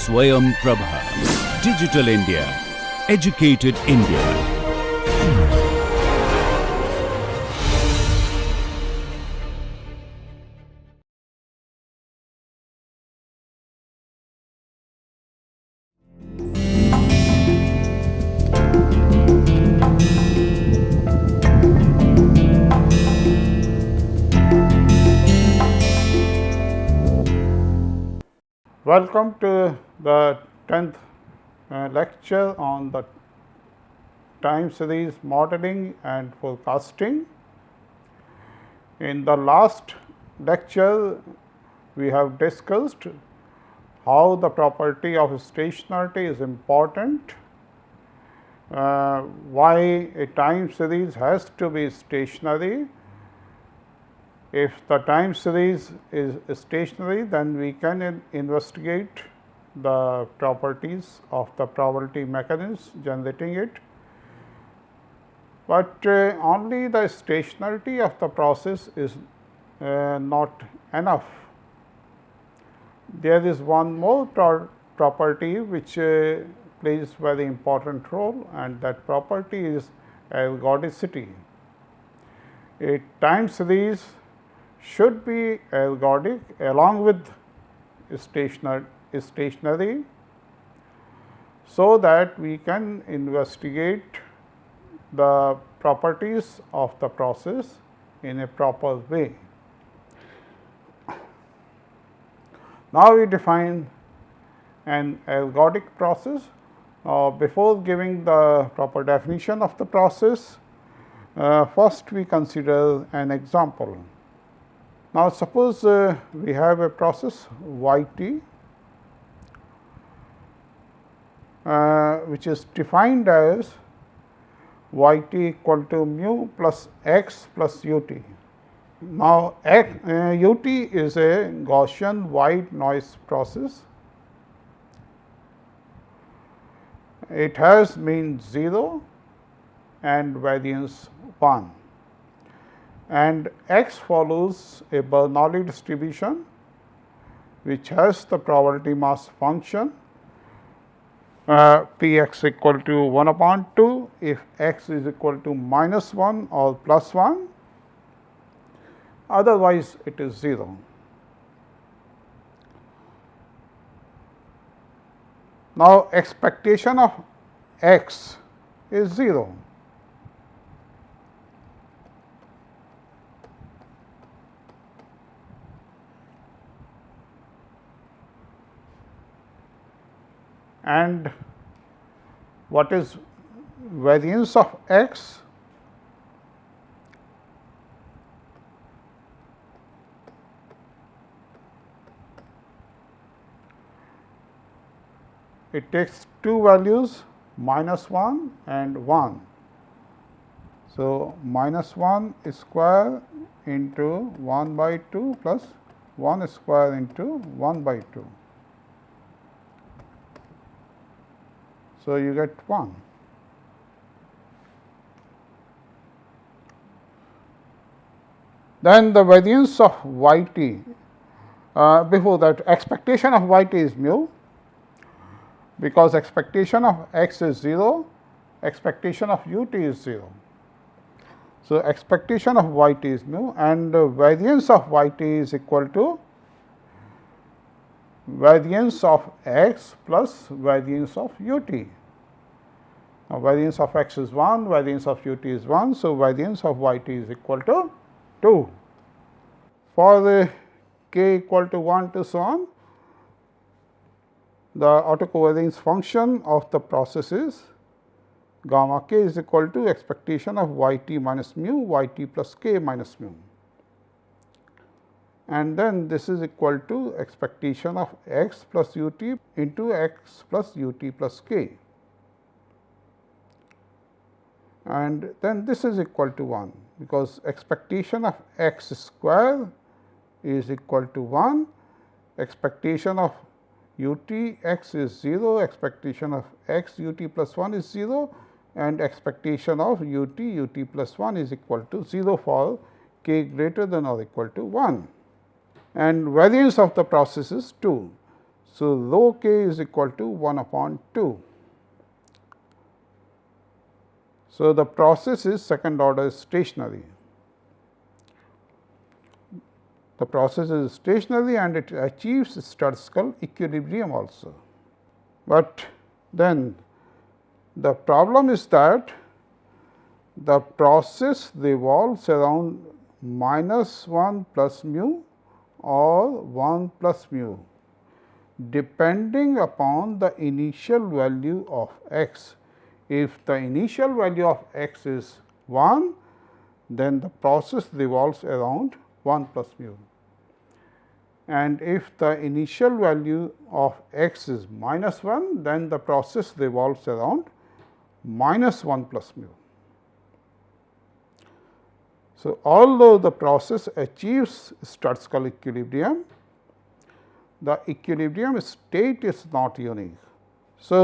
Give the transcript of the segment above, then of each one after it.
Swayam Prabha. Digital India. Educated India. Welcome to the 10th lecture on the time series modeling and forecasting. In the last lecture, we have discussed how the property of stationarity is important, why a time series has to be stationary. If the time series is stationary, then we can investigate the properties of the probability mechanism generating it, but only the stationarity of the process is not enough. There is one more property which plays very important role, and that property is ergodicity. A time series should be ergodic along with stationary, so that we can investigate the properties of the process in a proper way. Now, we define an ergodic process. Before giving the proper definition of the process, first we consider an example. Now, suppose we have a process y t which is defined as y t equal to mu plus x plus u t. Now, u t is a Gaussian white noise process. It has mean 0 and variance 1, and x follows a Bernoulli distribution which has the probability mass function p x equal to 1 upon 2 if x is equal to minus 1 or plus 1, otherwise it is 0. Now, expectation of x is 0. And what is variance of x? It takes two values, minus 1 and 1. So, minus 1 square into 1 by 2 plus 1 square into 1 by 2. So, you get 1. Then the variance of y t, before that expectation of y t is mu, because expectation of x is 0, expectation of u t is 0. So, expectation of y t is mu, and variance of y t is equal to variance of x plus variance of u t. Now, variance of x is 1, variance of u t is 1. So, variance of y t is equal to 2. For the k equal to 1 to so on, the autocovariance function of the process is gamma k is equal to expectation of y t minus mu y t plus k minus mu, and then this is equal to expectation of x plus u t into x plus u t plus k, and then this is equal to 1, because expectation of x square is equal to 1, expectation of u t x is 0, expectation of x u t plus 1 is 0, and expectation of u t plus 1 is equal to 0 for k greater than or equal to 1, and variance of the process is 2. So, rho k is equal to 1 upon 2. So, the process is second order stationary. The process is stationary and it achieves statistical equilibrium also. But then the problem is that the process revolves around -1 plus mu or 1 plus mu, depending upon the initial value of x. If the initial value of x is 1, then the process revolves around 1 plus mu. And if the initial value of x is -1, then the process revolves around -1 plus mu. So, although the process achieves statistical equilibrium, the equilibrium state is not unique. So,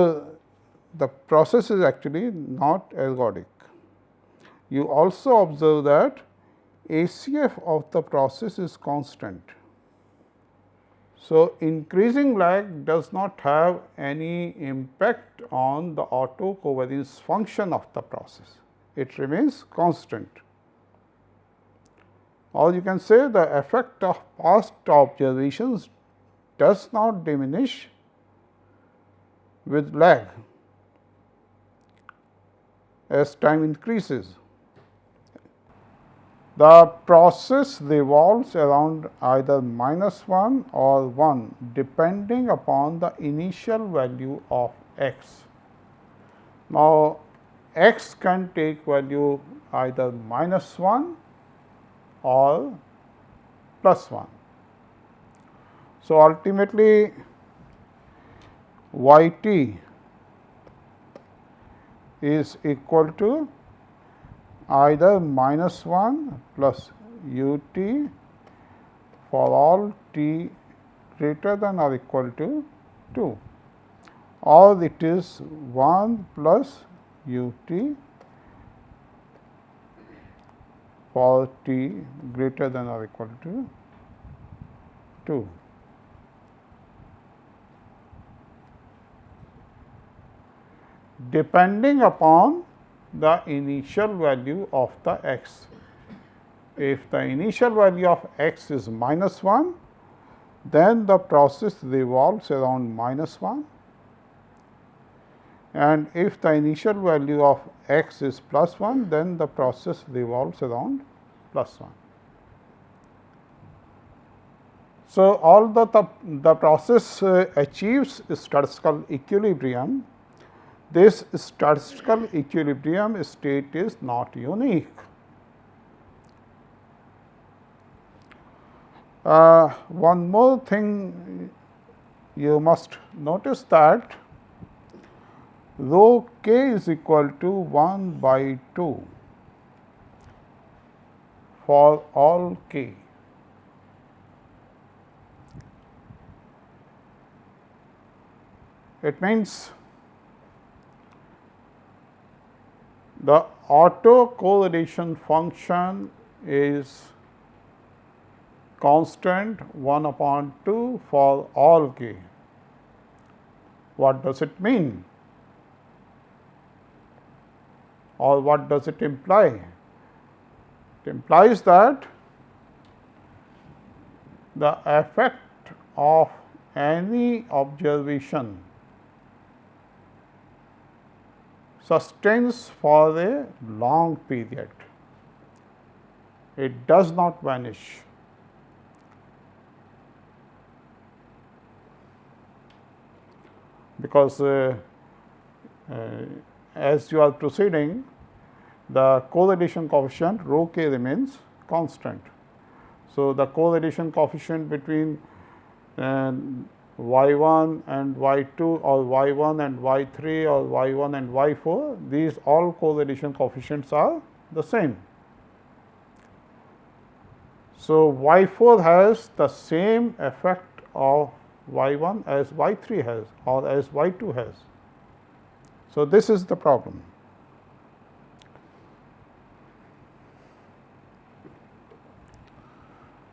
the process is actually not ergodic. You also observe that ACF of the process is constant. So, increasing lag does not have any impact on the autocovariance function of the process, it remains constant. Or you can say the effect of past observations does not diminish with lag as time increases. The process revolves around either -1 or 1 depending upon the initial value of x. Now, x can take value either -1 or +1. So, ultimately y t is equal to either -1 plus u t for all t greater than or equal to 2, or it is 1 plus u t for t greater than or equal to 2. Depending upon the initial value of the x. If the initial value of x is -1, then the process revolves around -1, and if the initial value of x is +1, then the process revolves around +1. So, although the process achieves statistical equilibrium, this statistical equilibrium state is not unique. One more thing you must notice that rho k is equal to 1 by 2 for all k. It means the autocorrelation function is constant 1 upon 2 for all k. What does it mean? Or what does it imply? It implies that the effect of any observation sustains for a long period. It does not vanish. Because as you are proceeding, the correlation coefficient rho k remains constant. So, the correlation coefficient between y1 and y2 or y1 and y3 or y1 and y4, these all correlation coefficients are the same. So, y4 has the same effect of y1 as y3 has or as y2 has. So, this is the problem.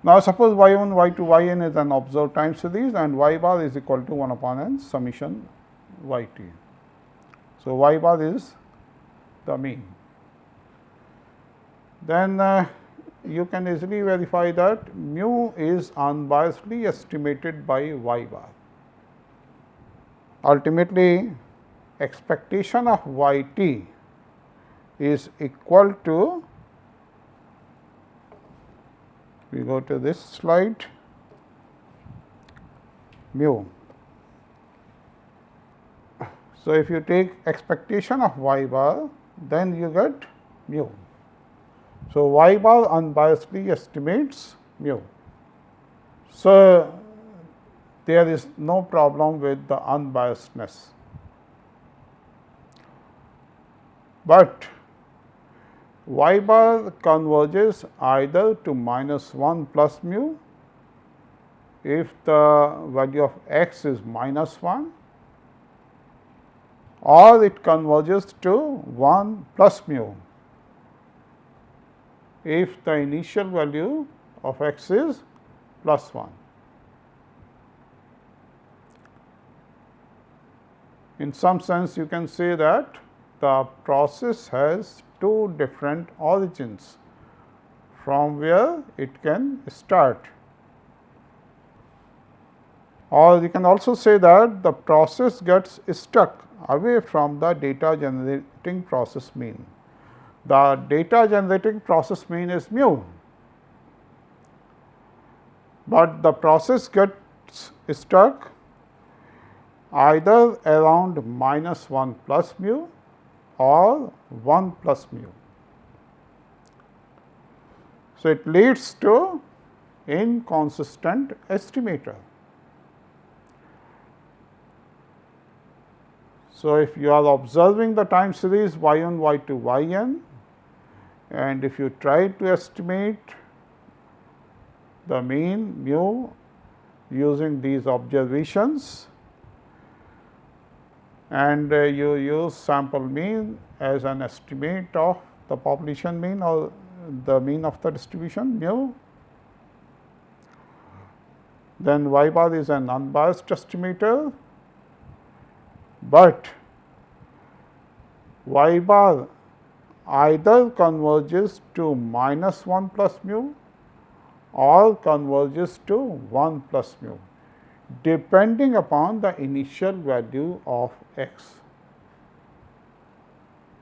Now, suppose y1, y2, yn is an observed time series and y bar is equal to 1 upon n summation yt. So, y bar is the mean. Then you can easily verify that mu is unbiasedly estimated by y bar. Ultimately, expectation of yt is equal to, we go to this slide, mu. So, if you take expectation of y bar, then you get mu. So, y bar unbiasedly estimates mu. So, there is no problem with the unbiasedness, but y bar converges either to -1 plus mu if the value of x is -1, or it converges to 1 plus mu if the initial value of x is +1. In some sense, you can say that the process has two different origins from where it can start, or you can also say that the process gets stuck away from the data generating process mean. The data generating process mean is mu, but the process gets stuck either around -1 plus mu or 1 plus mu. So, it leads to inconsistent estimator. So, if you are observing the time series y1, y2, yn, and if you try to estimate the mean mu using these observations, and you use sample mean as an estimate of the population mean or the mean of the distribution mu, then y bar is an unbiased estimator, but y bar either converges to -1 plus mu or converges to 1 plus mu, depending upon the initial value of x,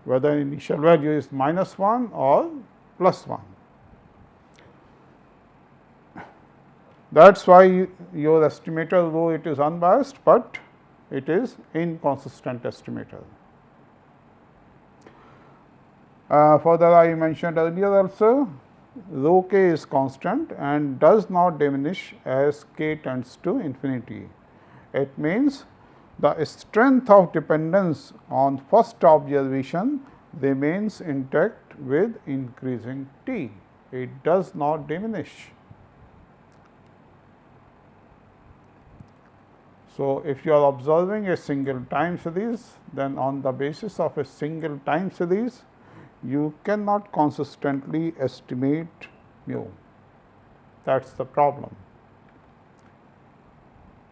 whether initial value is -1 or +1. That is why your estimator, though it is unbiased, but it is inconsistent estimator. Further, I mentioned earlier also, rho k is constant and does not diminish as k tends to infinity. It means the strength of dependence on first observation remains intact with increasing t. It does not diminish. So, if you are observing a single time series, then on the basis of a single time series, you cannot consistently estimate mu. That is the problem.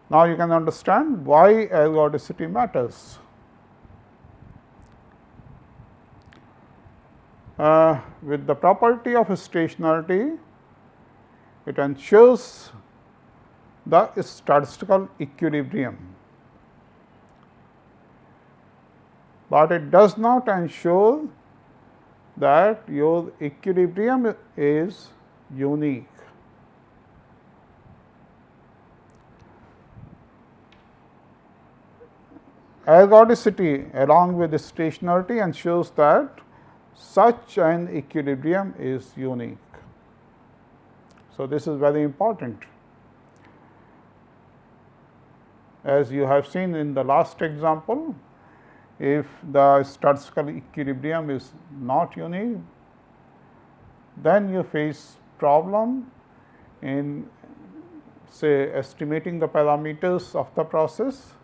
Now, you can understand why ergodicity matters. With the property of stationarity, it ensures the statistical equilibrium, but it does not ensure that your equilibrium is unique. Ergodicity along with stationarity ensures that such an equilibrium is unique. So, this is very important. As you have seen in the last example, if the statistical equilibrium is not unique, then you face problem in, say, estimating the parameters of the process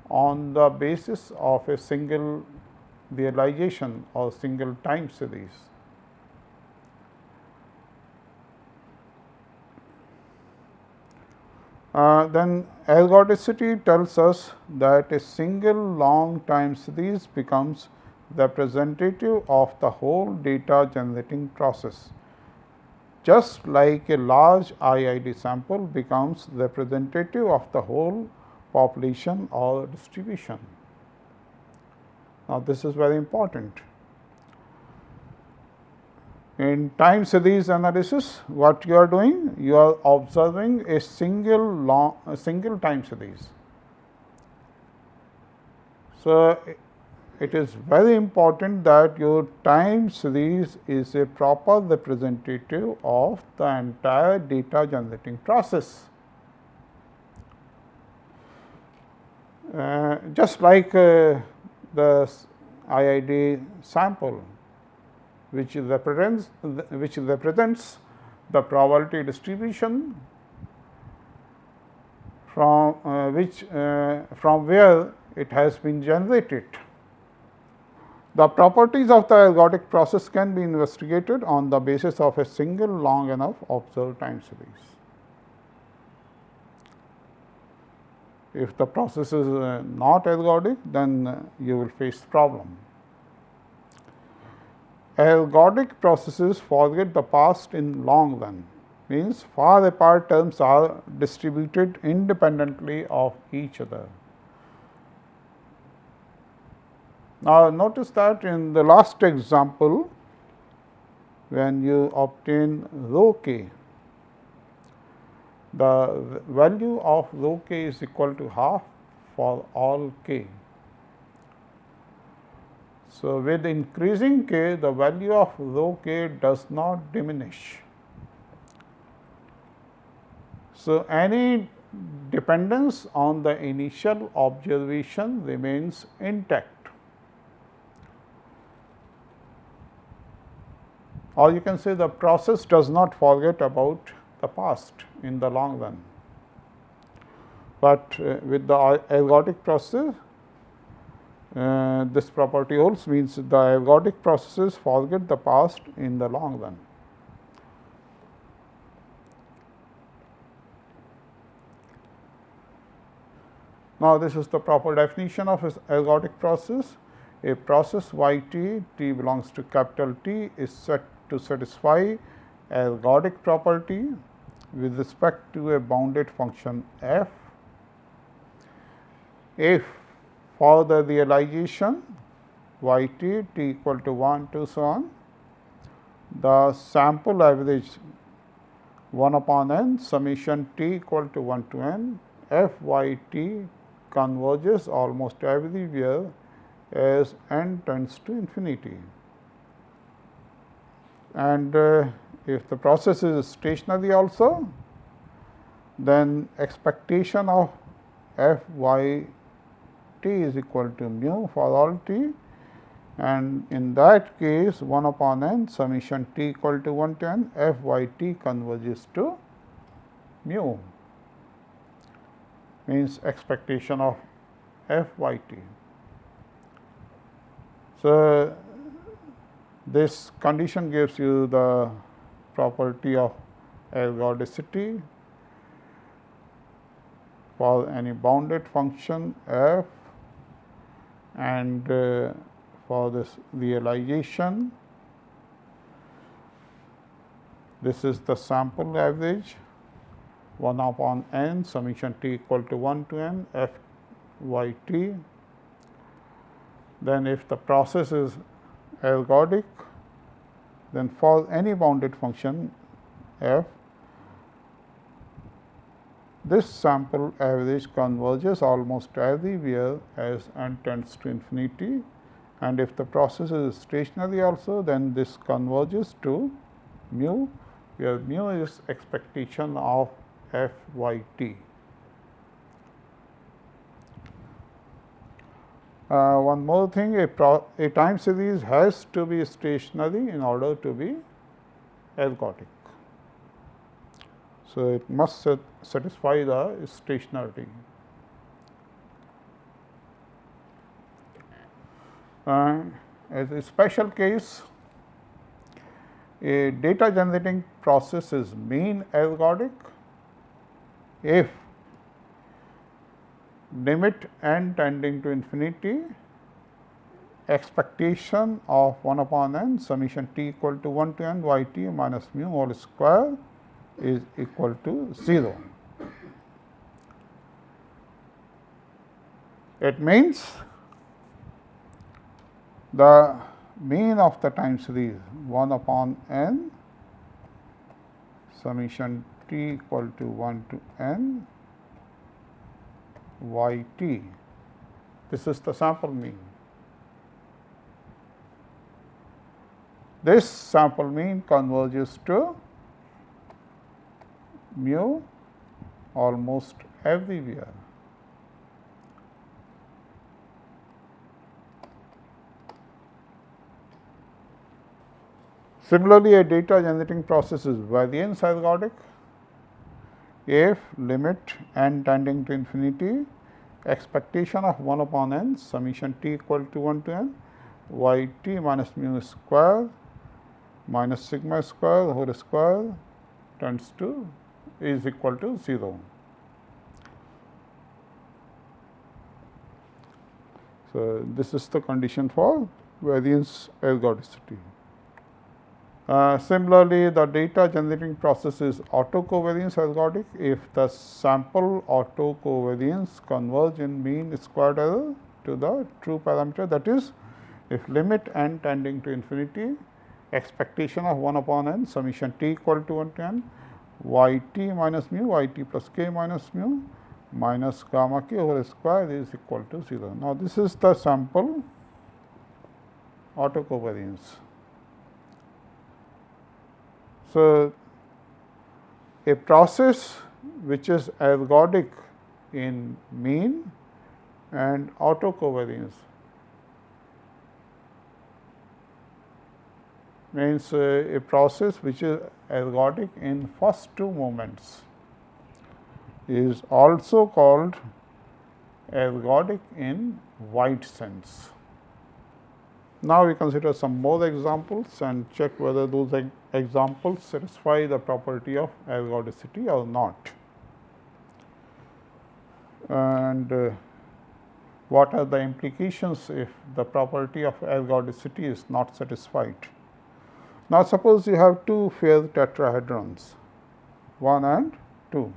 on the basis of a single realization or single time series. Then ergodicity tells us that a single long time series becomes representative of the whole data generating process, just like a large IID sample becomes representative of the whole population or distribution. Now, this is very important. In time series analysis, what you are doing? You are observing a single time series. So, it is very important that your time series is a proper representative of the entire data generating process. Just like the IID sample, which represents the probability distribution from where it has been generated. The properties of the ergodic process can be investigated on the basis of a single long enough observed time series. If the process is not ergodic, then you will face problem. Ergodic processes forget the past in long run, means far apart terms are distributed independently of each other. Now, notice that in the last example, when you obtain rho k, the value of rho k is equal to half for all k. So, with increasing k, the value of rho k does not diminish. So, any dependence on the initial observation remains intact. Or you can say the process does not forget about the past in the long run. But with the ergodic process, this property holds, means the ergodic processes forget the past in the long run. Now, this is the proper definition of ergodic process. A process y t, t belongs to capital T, is set to satisfy ergodic property with respect to a bounded function f if for the realization y t, t equal to 1 to so on, the sample average 1 upon n summation t equal to 1 to n f y t converges almost everywhere as n tends to infinity. And if the process is stationary also, then expectation of f y t is equal to mu for all t, and in that case 1 upon n summation t equal to 1 to n f y t converges to mu, means expectation of f y t. So, this condition gives you the property of ergodicity for any bounded function f, and for this realization, this is the sample average 1 upon n summation t equal to 1 to n f y t. Then if the process is ergodic, then for any bounded function f, this sample average converges almost everywhere as n tends to infinity, and if the process is stationary also, then this converges to mu, where mu is expectation of f y t. One more thing, a time series has to be stationary in order to be ergodic. So, it must satisfy the stationarity. As a special case, a data generating process is mean ergodic if limit n tending to infinity, expectation of 1 upon n summation t equal to 1 to n y t minus mu whole square is equal to 0. It means the mean of the time series 1 upon n summation t equal to 1 to n y t. This is the sample mean. This sample mean converges to mu almost everywhere. Similarly, a data generating process is variance ergodic if limit n tending to infinity, expectation of 1 upon n summation t equal to 1 to n y t minus mu square minus sigma square whole square tends to is equal to 0. So, this is the condition for variance ergodicity. Similarly, the data generating process is autocovariance ergodic if the sample autocovariance converge in mean squared error to the true parameter, that is, if limit n tending to infinity, expectation of 1 upon n summation t equal to 1 to n y t minus mu y t plus k minus mu minus gamma k whole square is equal to 0. Now, this is the sample autocovariance. So, a process which is ergodic in mean and autocovariance means a process which is ergodic in first two moments is also called ergodic in wide sense. Now, we consider some more examples and check whether those examples satisfy the property of ergodicity or not, and what are the implications if the property of ergodicity is not satisfied. Now, suppose you have two fair tetrahedrons 1 and 2.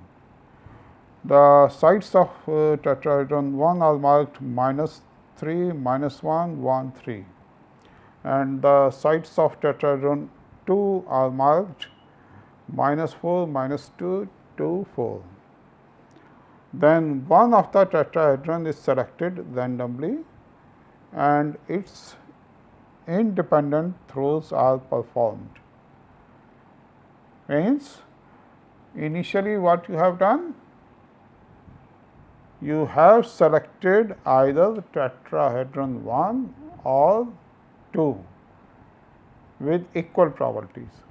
The sides of tetrahedron 1 are marked -3, -1, 1, 3, and the sides of tetrahedron 2 are marked -4, -2, 2, 4. Then one of the tetrahedron is selected randomly and its independent throws are performed. Means initially what you have done? You have selected either tetrahedron 1 or 2 with equal probabilities.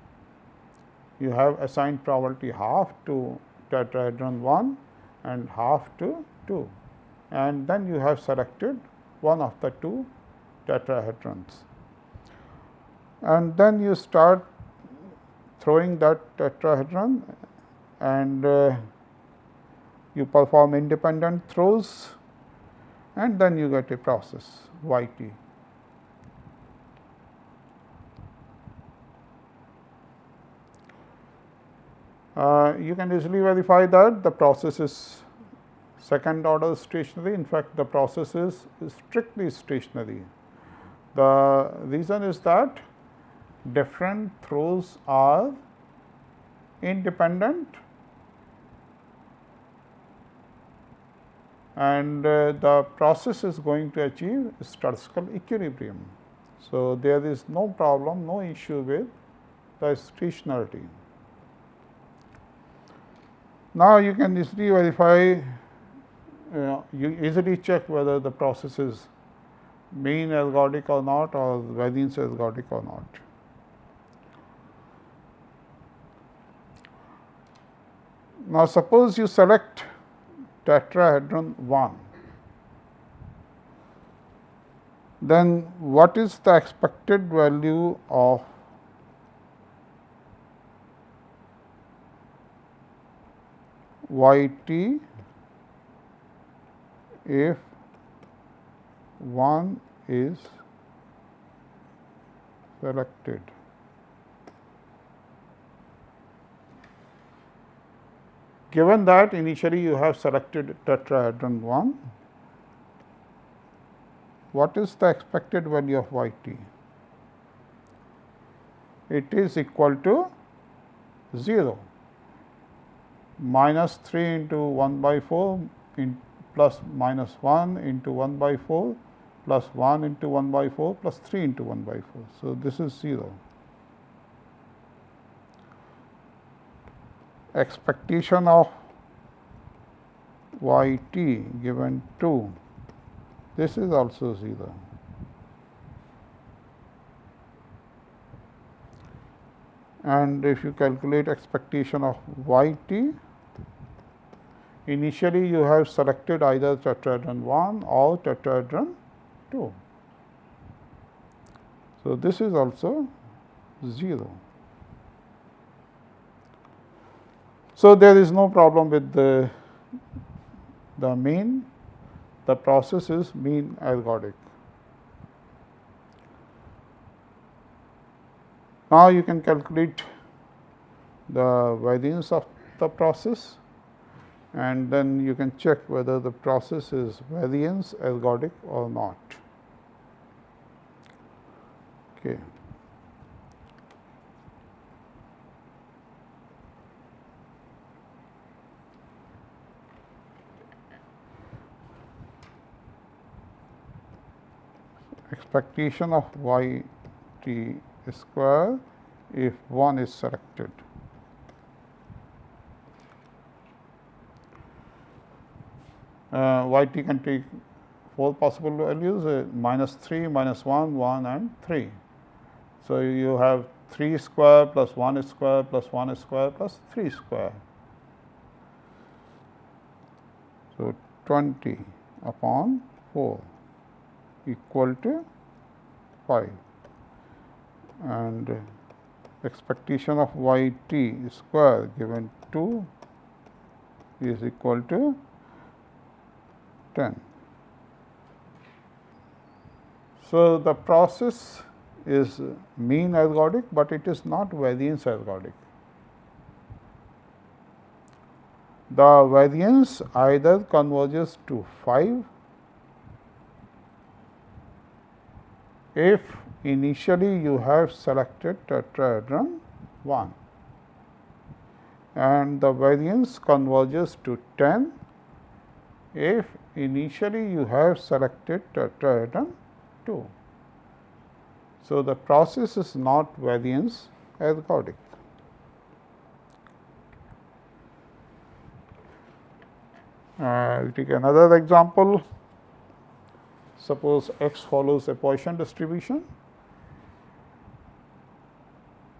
You have assigned probability half to tetrahedron 1 and half to 2, and then you have selected one of the two tetrahedrons, and then you start throwing that tetrahedron and you perform independent throws, and then you get a process y t. You can easily verify that the process is second order stationary. In fact, the process is strictly stationary. The reason is that different throws are independent, and the process is going to achieve statistical equilibrium. So, there is no problem, no issue with the stationarity. Now, you can easily verify, you easily check whether the process is mean ergodic or not, or variance ergodic or not. Now, suppose you select tetrahedron 1, then what is the expected value of y t if 1 is selected. Given that initially you have selected tetrahedron 1, what is the expected value of y t? It is equal to 0, minus 3 into 1 by 4 plus minus 1 into 1 by 4 plus 1 into 1 by 4 plus 3 into 1 by 4. So, this is 0. Expectation of y t given 2, this is also 0. And if you calculate expectation of y t, initially you have selected either tetrahedron 1 or tetrahedron 2. So, this is also 0. So, there is no problem with the mean, the process is mean ergodic. Now, you can calculate the variance of the process, and then you can check whether the process is variance ergodic or not. Okay. Expectation of y t square if 1 is selected. Y t can take 4 possible values, minus 3, minus 1, 1 and 3. So, you have 3 square plus 1 square plus 1 square plus 3 square. So, 20 upon 4 equal to 5, and expectation of y t square given 2 is equal to 10. So, the process is mean ergodic, but it is not variance ergodic. The variance either converges to 5 if initially you have selected tetrahedron 1, and the variance converges to 10 if initially you have selected tetrahedron 2. So, the process is not variance ergodic. We take another example. Suppose x follows a Poisson distribution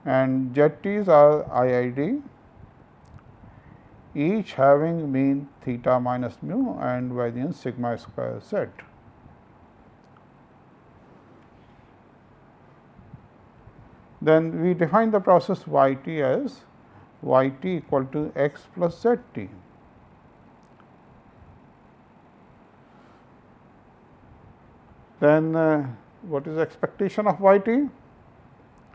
and zt's are IID, each having mean theta minus mu and variance sigma square z. Then we define the process y t as y t equal to x plus z t. Then what is expectation of y t?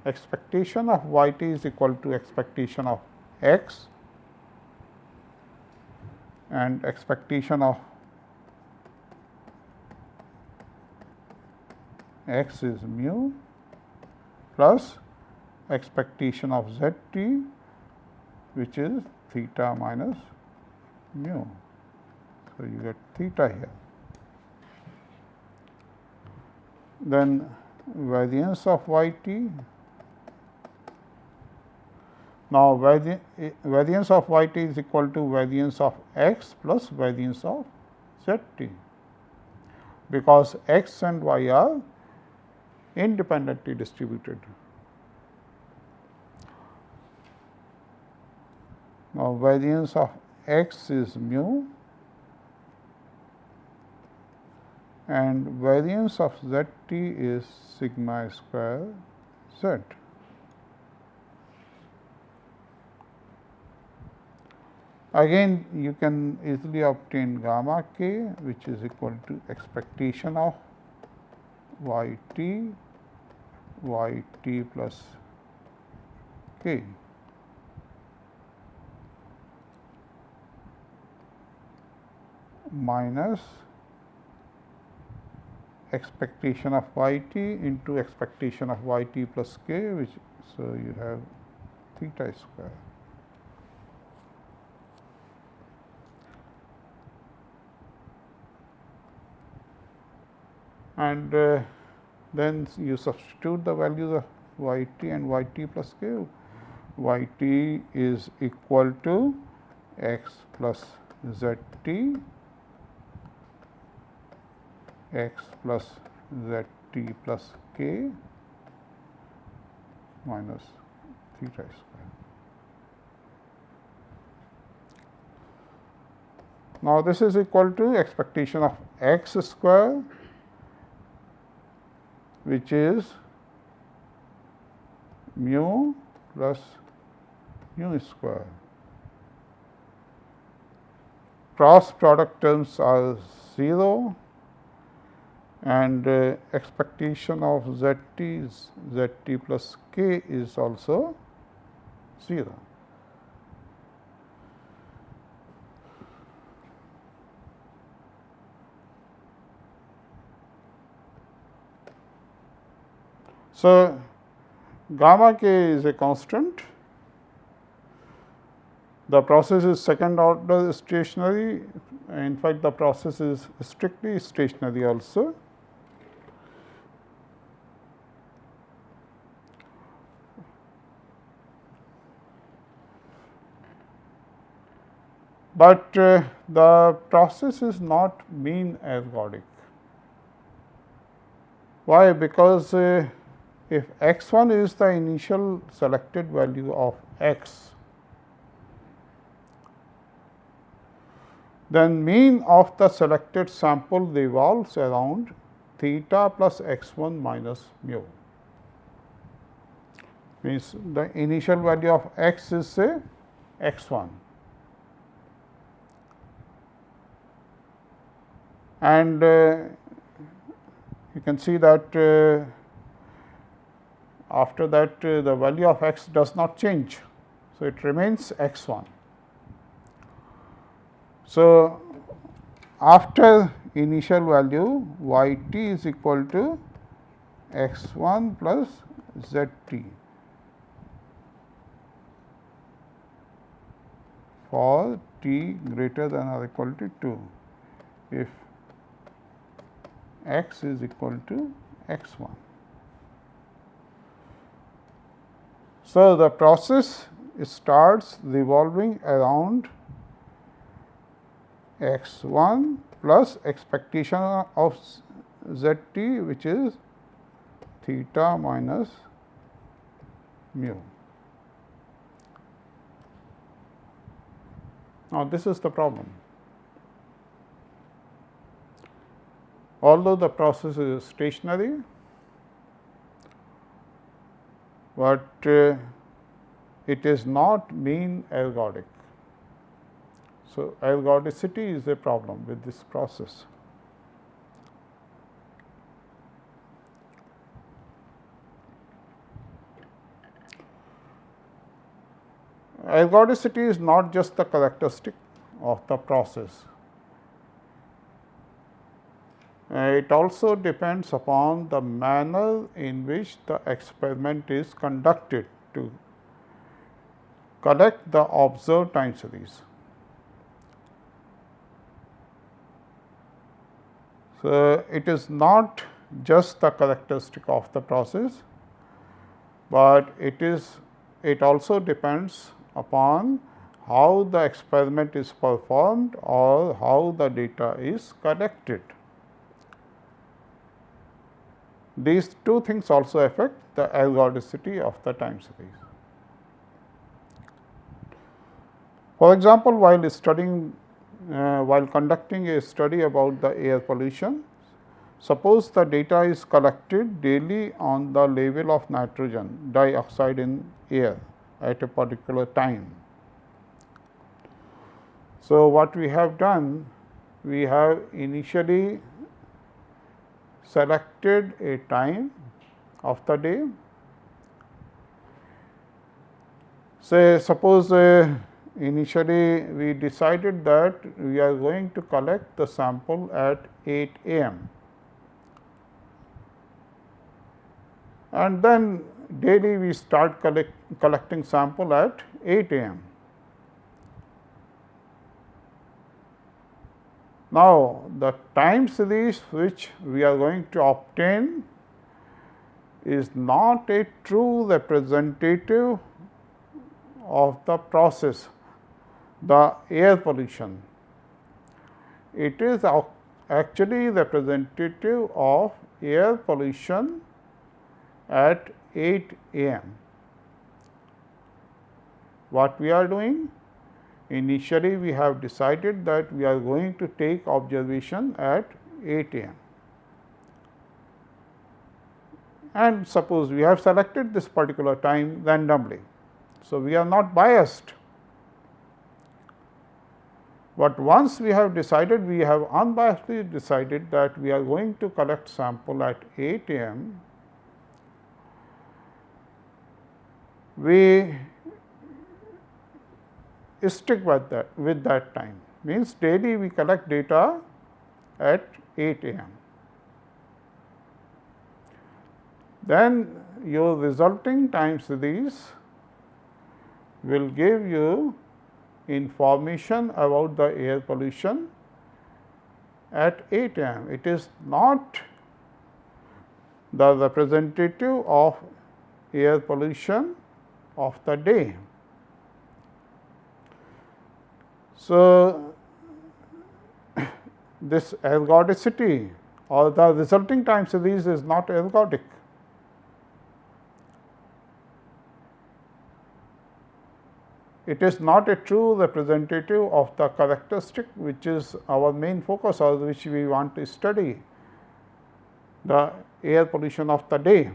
Expectation of y t is equal to expectation of x, and expectation of x is mu plus expectation of z t, which is theta minus mu. So, you get theta here. Then variance of y t. Now, variance of y t is equal to variance of x plus variance of z t, because x and y are independently distributed. Now, variance of x is mu and variance of z t is sigma square z. Again you can easily obtain gamma k, which is equal to expectation of y t plus k minus expectation of y t into expectation of y t plus k, which so you have theta square. And then you substitute the values of y t and y t plus k. Y t is equal to x plus z t, x plus z t plus k minus theta square. Now, this is equal to expectation of x square, which is mu plus mu square. Cross product terms are 0 and expectation of z t plus k is also 0. So, gamma k is a constant. The process is second order stationary. In fact, the process is strictly stationary also. But the process is not mean ergodic. Why? Because if x 1 is the initial selected value of x, then mean of the selected sample revolves around theta plus x 1 minus mu. Means the initial value of x is say x 1. And you can see that after that the value of x does not change. So, it remains x 1. So, after initial value y t is equal to x 1 plus z t for t greater than or equal to 2, if x is equal to x 1. So, the process starts revolving around x 1 plus expectation of z t, which is theta minus mu. Now, this is the problem. Although the process is stationary, but it is not mean ergodic. So, ergodicity is a problem with this process. Ergodicity is not just the characteristic of the process. It also depends upon the manner in which the experiment is conducted to collect the observed time series. So, it is not just the characteristic of the process, but it also depends upon how the experiment is performed or how the data is collected. These two things also affect the ergodicity of the time series. For example, while conducting a study about the air pollution, suppose the data is collected daily on the level of nitrogen dioxide in air at a particular time. So, what we have done, we have initially selected a time of the day. Say suppose initially we decided that we are going to collect the sample at 8 a.m. and then daily we start collecting sample at 8 a.m. Now, the time series which we are going to obtain is not a true representative of the process, the air pollution. It is actually representative of air pollution at 8 a.m. What we are doing? Initially, we have decided that we are going to take observation at 8 a.m. and suppose we have selected this particular time randomly. So, we are not biased, but once we have decided, we have unbiasedly decided that we are going to collect sample at 8 a.m. We stick with that time, means daily we collect data at 8 a.m. Then your resulting time series will give you information about the air pollution at 8 a.m. It is not the representative of air pollution of the day. So, this ergodicity or the resulting time series is not ergodic. It is not a true representative of the characteristic which is our main focus or which we want to study, the air pollution of the day.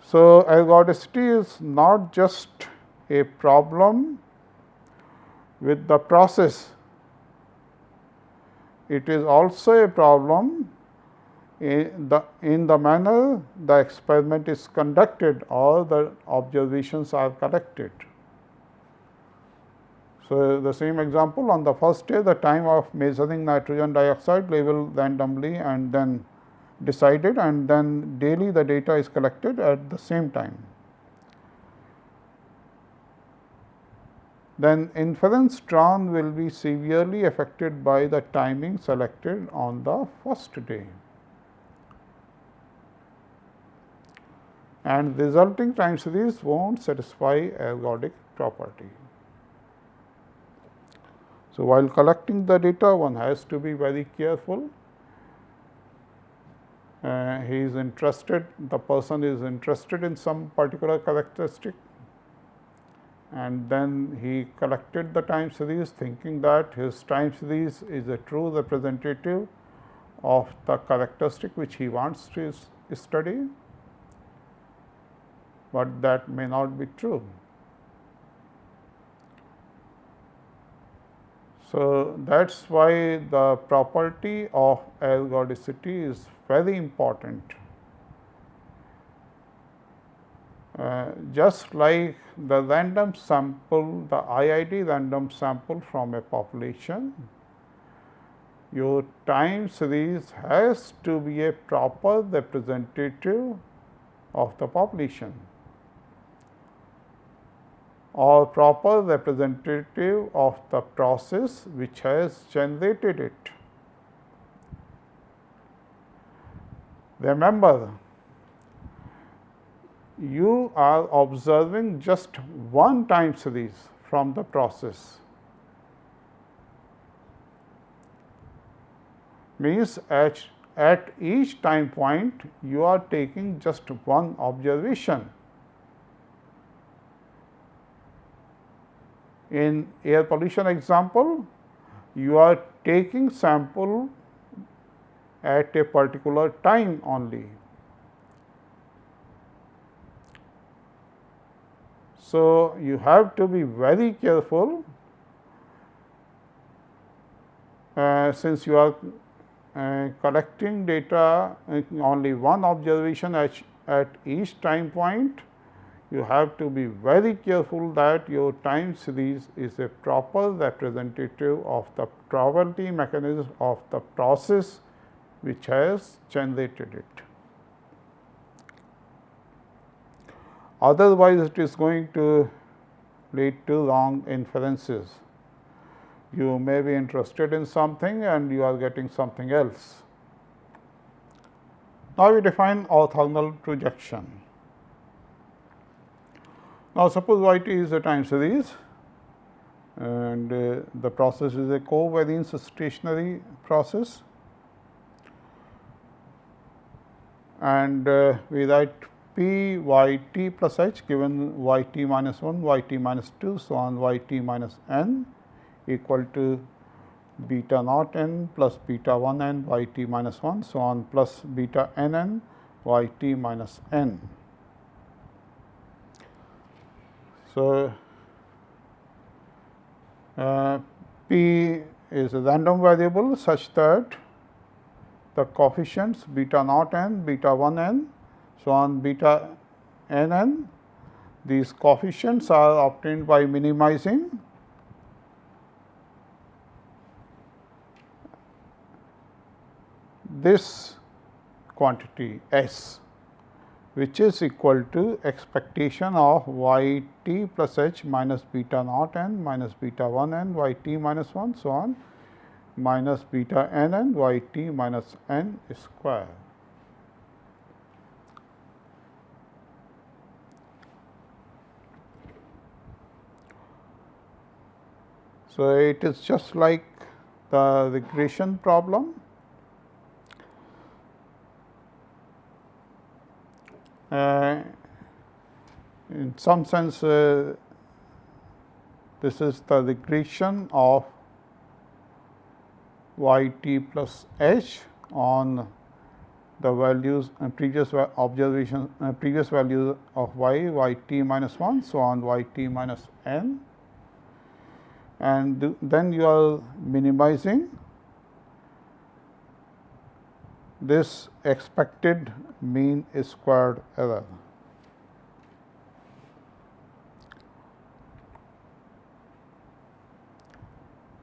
So, ergodicity is not just a problem with the process, it is also a problem in the manner the experiment is conducted or the observations are collected. So, the same example, on the first day the time of measuring nitrogen dioxide level randomly and then decided, and then daily the data is collected at the same time. Then inference drawn will be severely affected by the timing selected on the first day, and resulting time series won't satisfy ergodic property. So, while collecting the data, one has to be very careful. He is interested, the person is interested in some particular characteristic, and then he collected the time series thinking that his time series is a true representative of the characteristic which he wants to study, but that may not be true. So, that is why the property of ergodicity is very important. Just like the random sample, the IID random sample from a population, your time series has to be a proper representative of the population or proper representative of the process which has generated it. Remember, you are observing just one time series from the process, means at each time point you are taking just one observation. In air pollution example, you are taking sample at a particular time only. So, you have to be very careful since you are collecting data only one observation at each time point. You have to be very careful that your time series is a proper representative of the probability mechanism of the process which has generated it. Otherwise, it is going to lead to wrong inferences. You may be interested in something and you are getting something else. Now, we define orthogonal projection. Now, suppose y t is a time series and the process is a covariance stationary process, and we write p y t plus h given y t minus 1, y t minus 2, so on y t minus n equal to beta naught n plus beta 1 n y t minus 1, so on plus beta n n y t minus n. So, p is a random variable such that the coefficients beta naught n, beta 1 n, so on beta n n, these coefficients are obtained by minimizing this quantity S, which is equal to expectation of y t plus h minus beta naught n minus beta 1 n y t minus 1, so on minus beta n n y t minus n square. So, it is just like the regression problem. In some sense, this is the regression of y t plus h on the values previous observation previous values of y t minus 1, so on y t minus n, and then you are minimizing this expected mean squared error.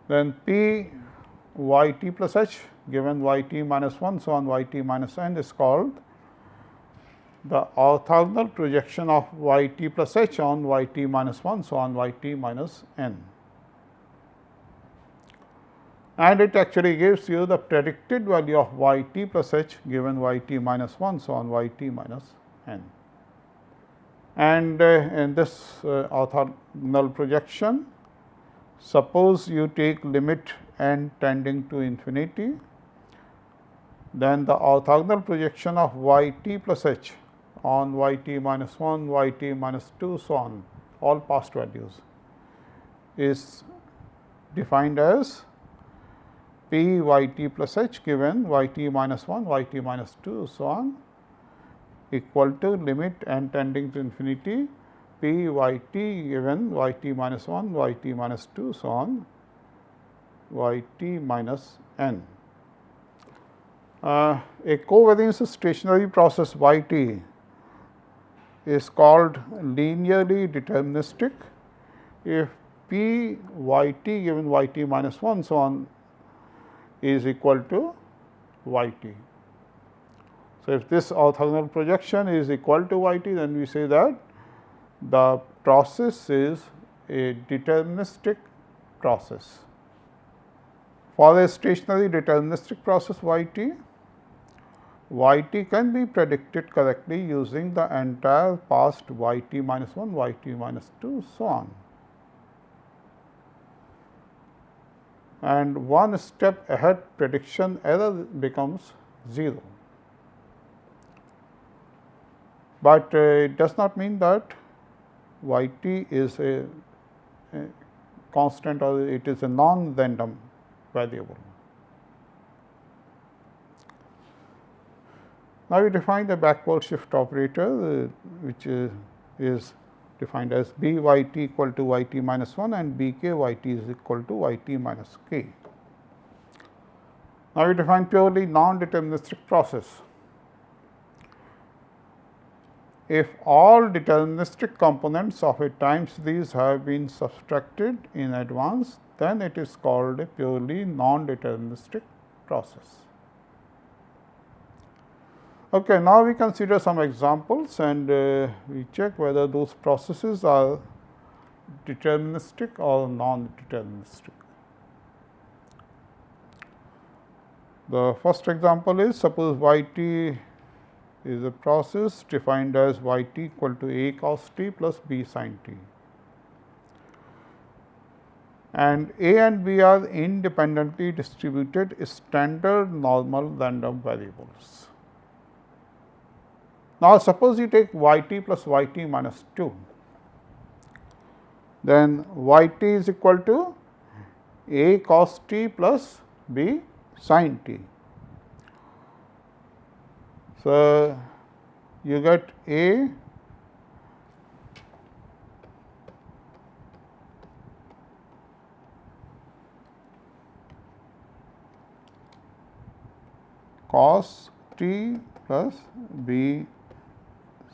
Then p y t plus h given y t minus 1, so on y t minus n is called the orthogonal projection of y t plus h on y t minus 1, so on y t minus n. And it actually gives you the predicted value of y t plus h given y t minus 1, so on y t minus n. And in this orthogonal projection, suppose you take limit n tending to infinity, then the orthogonal projection of y t plus h on y t minus 1, y t minus 2, so on all past values is defined as p y t plus h given y t minus 1, y t minus 2, so on equal to limit n tending to infinity p y t given y t minus 1, y t minus 2, so on y t minus n. A covariance stationary process y t is called linearly deterministic if p y t given y t minus 1, so on is equal to y t. So, if this orthogonal projection is equal to y t, then we say that the process is a deterministic process. For a stationary deterministic process y t can be predicted correctly using the entire past y t minus 1, y t minus 2, so on. And one step ahead prediction error becomes 0. But it does not mean that y t is a constant or it is a non-random variable. Now, we define the backward shift operator which is defined as b y t equal to y t minus 1 and b k y t is equal to y t minus k. Now, we define purely non-deterministic process. If all deterministic components of a time series have been subtracted in advance, then it is called a purely non-deterministic process. Okay, now we consider some examples and we check whether those processes are deterministic or non-deterministic. The first example is, suppose y t is a process defined as y t equal to a cos t plus b sin t, and a and b are independently distributed standard normal random variables. Now, suppose you take y t plus y t minus 2, then y t is equal to a cos t plus b sin t. So, you get a cos t plus b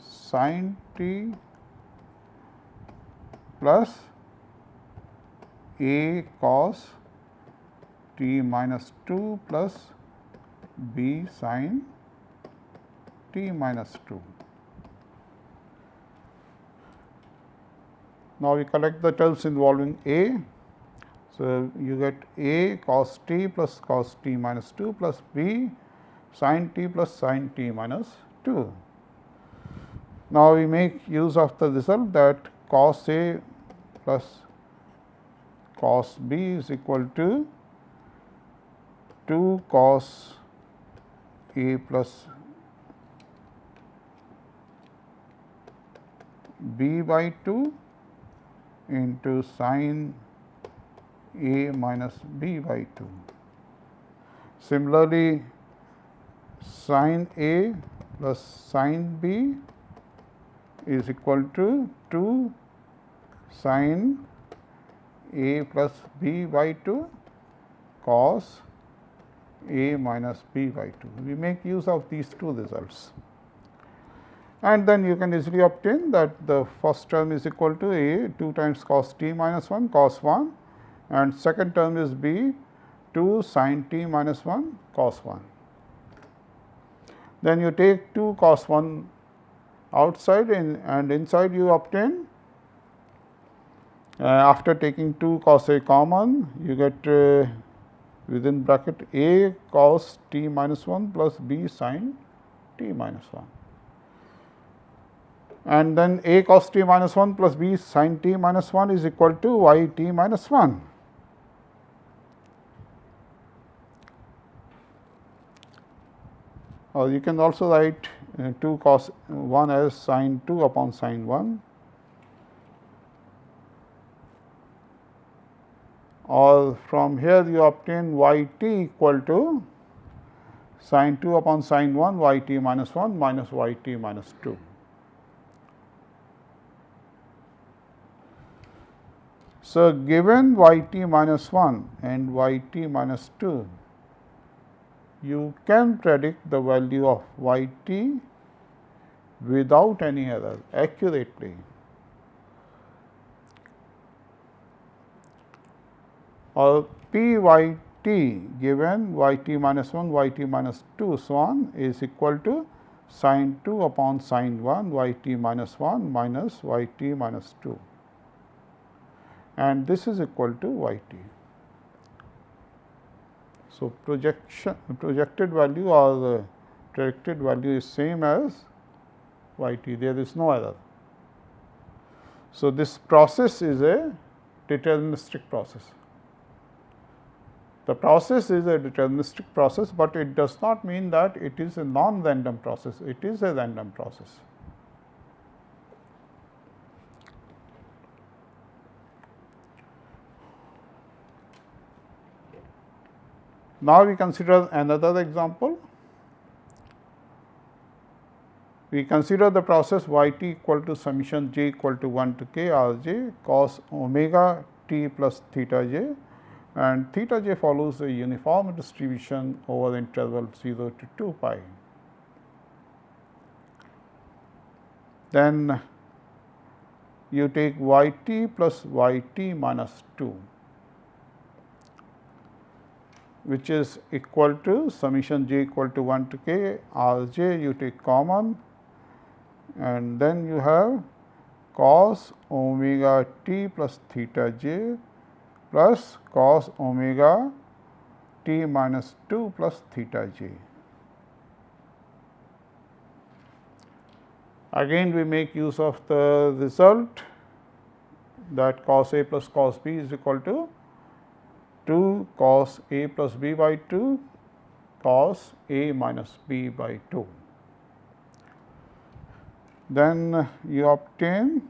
sin t plus a cos t minus 2 plus b sin t minus 2. Now, we collect the terms involving a. So, you get a cos t plus cos t minus 2 plus b sin t plus sin t minus 2. Now, we make use of the result that cos a plus cos b is equal to 2 cos a plus b by 2 into sin a minus b by 2. Similarly, sin a plus sin b is equal to 2 sin a plus b by 2 cos a minus b by 2. We make use of these two results, and then you can easily obtain that the first term is equal to a 2 times cos t minus 1 cos 1, and second term is b 2 sin t minus 1 cos 1. Then you take 2 cos 1 outside and inside you obtain, after taking 2 cos a common, you get within bracket a cos t minus 1 plus b sin t minus 1, and then a cos t minus 1 plus b sin t minus 1 is equal to y t minus 1. Or you can also write 2 cos 1 as sin 2 upon sin 1, or from here you obtain y t equal to sin 2 upon sin 1 y t minus 1 minus y t minus 2. So, given y t minus 1 and y t minus 2, you can predict the value of y t without any error accurately. Or p y t given y t minus 1, y t minus 2 so on is equal to sin 2 upon sin 1 y t minus 1 minus y t minus 2, and this is equal to y t. So, projected value or the predicted value is same as y t, there is no error. So, this process is a deterministic process. The process is a deterministic process, but it does not mean that it is a non-random process, it is a random process. Now, we consider another example. we consider the process y t equal to summation j equal to 1 to k r j cos omega t plus theta j, and theta j follows a uniform distribution over the interval 0 to 2 pi. Then you take y t plus y t minus 2, which is equal to summation j equal to 1 to k r j, you take common, and then you have cos omega t plus theta j plus cos omega t minus 2 plus theta j. Again we make use of the result that cos a plus cos b is equal to 2 cos a plus b by 2 cos a minus b by 2. Then you obtain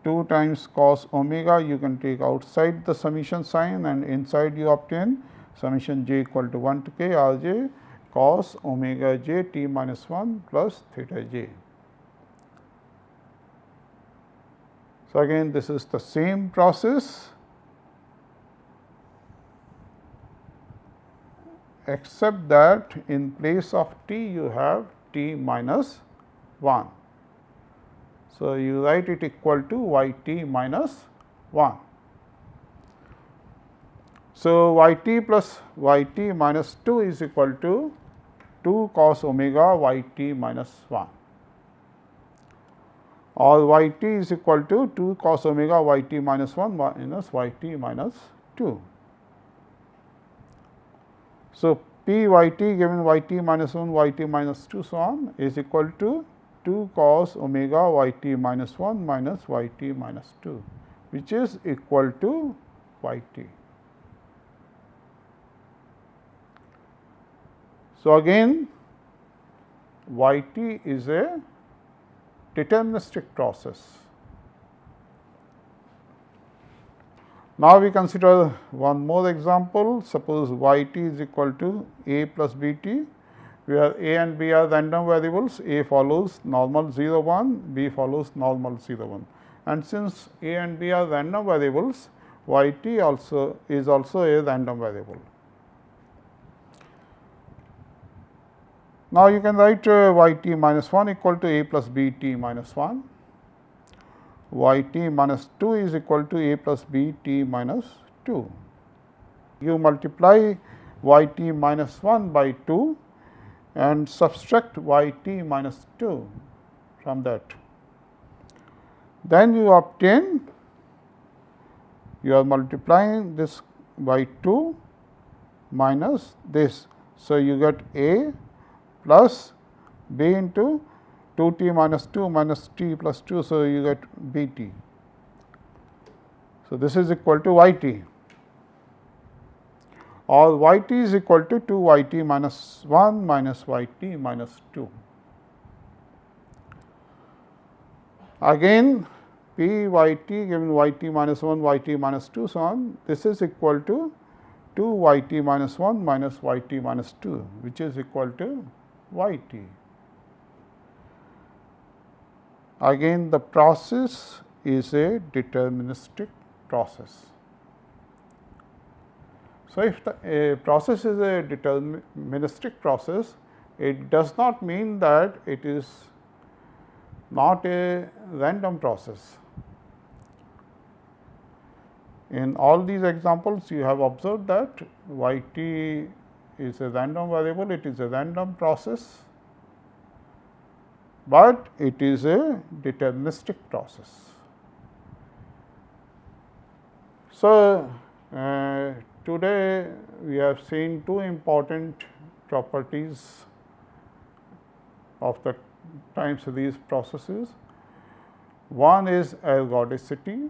2 times cos omega, you can take outside the summation sign, and inside you obtain summation j equal to 1 to k r j cos omega j t minus 1 plus theta j. So, again this is the same process, except that in place of t you have t minus 1. So, you write it equal to y t minus 1. So, y t plus y t minus 2 is equal to 2 cos omega y t minus 1, or y t is equal to 2 cos omega y t minus 1 minus y t minus 2. So, p y t given y t minus 1, y t minus 2 so on is equal to 2 cos omega y t minus 1 minus y t minus 2, which is equal to y t. So, again y t is a deterministic process. Now, we consider one more example. Suppose y t is equal to a plus b t, where a and b are random variables. A follows normal 0 1, b follows normal 0 1, and since a and b are random variables, y t also is also a random variable. Now, you can write y t minus 1 equal to a plus b t minus 1, y t minus 2 is equal to a plus b t minus 2. You multiply y t minus 1 by 2 and subtract y t minus 2 from that. Then you obtain, you are multiplying this by 2 minus this. So, you get a plus b into 2 t minus 2 minus t plus 2. So, you get b t. So, this is equal to y t, or y t is equal to 2 y t minus 1 minus y t minus 2. Again p y t given y t minus 1 y t minus 2 so on, this is equal to 2 y t minus 1 minus y t minus 2, which is equal to y t. Again the process is a deterministic process. So, if a process is a deterministic process, it does not mean that it is not a random process. In all these examples, you have observed that y t is a random variable, it is a random process, but it is a deterministic process. So, today we have seen two important properties of the time series processes. One is ergodicity.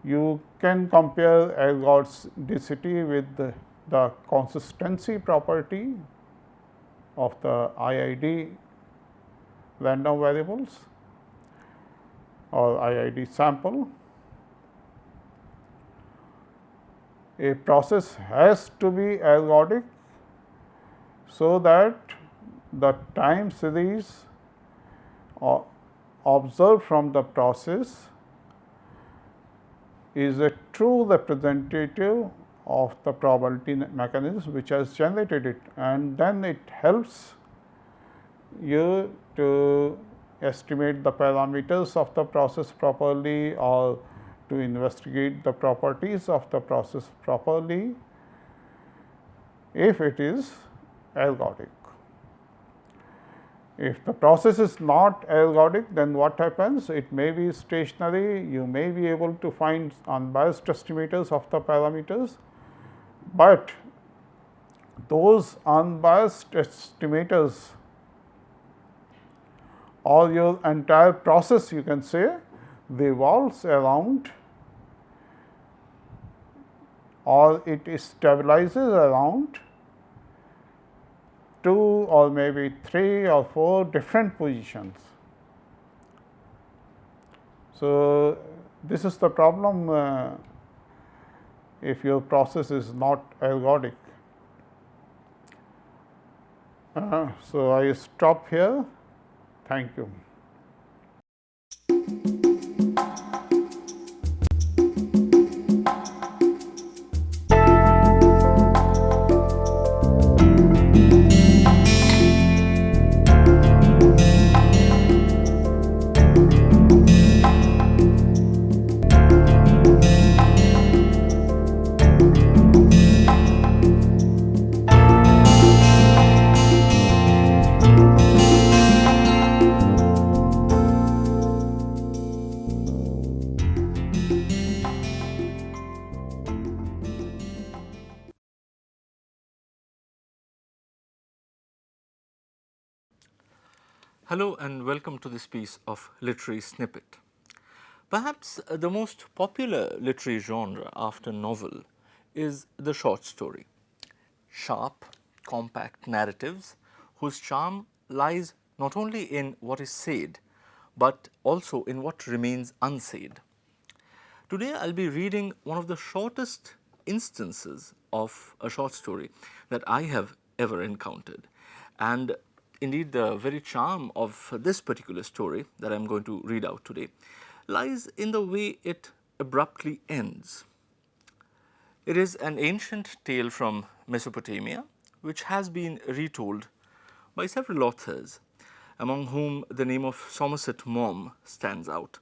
You can compare ergodicity with the consistency property of the IID random variables or IID sample. A process has to be ergodic so that the time series observed from the process is a true representative of the probability mechanism which has generated it, and then it helps you to estimate the parameters of the process properly or to investigate the properties of the process properly if it is ergodic. If the process is not ergodic, then what happens? It may be stationary, you may be able to find unbiased estimators of the parameters, but those unbiased estimators or your entire process, you can say, revolves around or it stabilizes around 2 or maybe 3 or 4 different positions. So, this is the problem if your process is not ergodic. So, I stop here. Thank you. Hello and welcome to this piece of literary snippet. Perhaps the most popular literary genre after novel is the short story. Sharp, compact narratives whose charm lies not only in what is said, but also in what remains unsaid. Today I will be reading one of the shortest instances of a short story that I have ever encountered, and indeed the very charm of this particular story that I am going to read out today lies in the way it abruptly ends. It is an ancient tale from Mesopotamia which has been retold by several authors, among whom the name of Somerset Maugham stands out.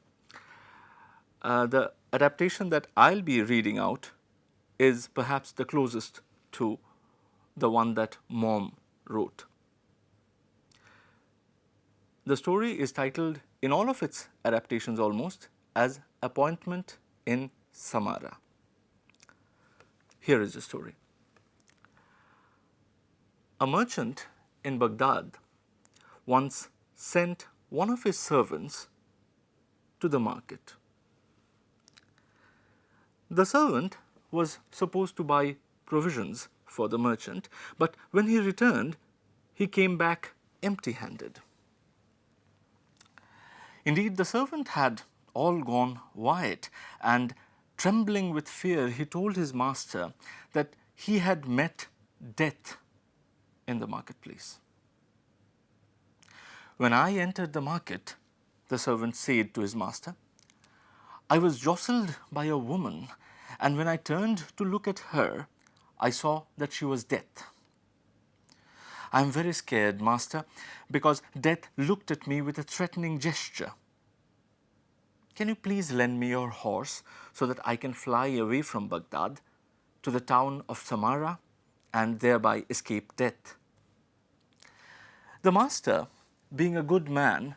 The adaptation that I will be reading out is perhaps the closest to the one that Maugham wrote. The story is titled, in all of its adaptations almost, as Appointment in Samara. Here is the story. A merchant in Baghdad once sent one of his servants to the market. The servant was supposed to buy provisions for the merchant, but when he returned, he came back empty-handed. Indeed, the servant had all gone white, and trembling with fear, he told his master that he had met death in the marketplace. When I entered the market, the servant said to his master, I was jostled by a woman, and when I turned to look at her, I saw that she was death. I am very scared, master, because death looked at me with a threatening gesture. Can you please lend me your horse so that I can fly away from Baghdad to the town of Samara and thereby escape death? The master, being a good man,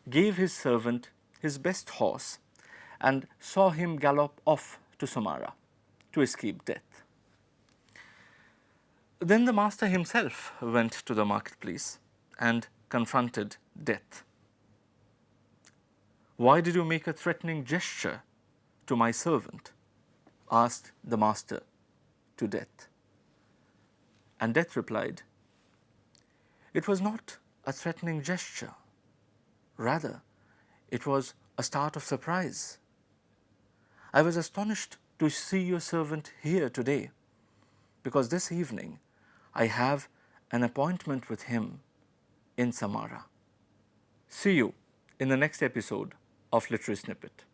gave his servant his best horse and saw him gallop off to Samara to escape death. Then the master himself went to the marketplace and confronted death. Why did you make a threatening gesture to my servant? Asked the master to death. And death replied, it was not a threatening gesture. Rather, it was a start of surprise. I was astonished to see your servant here today, because this evening I have an appointment with him in Samara. See you in the next episode of Literary Snippet.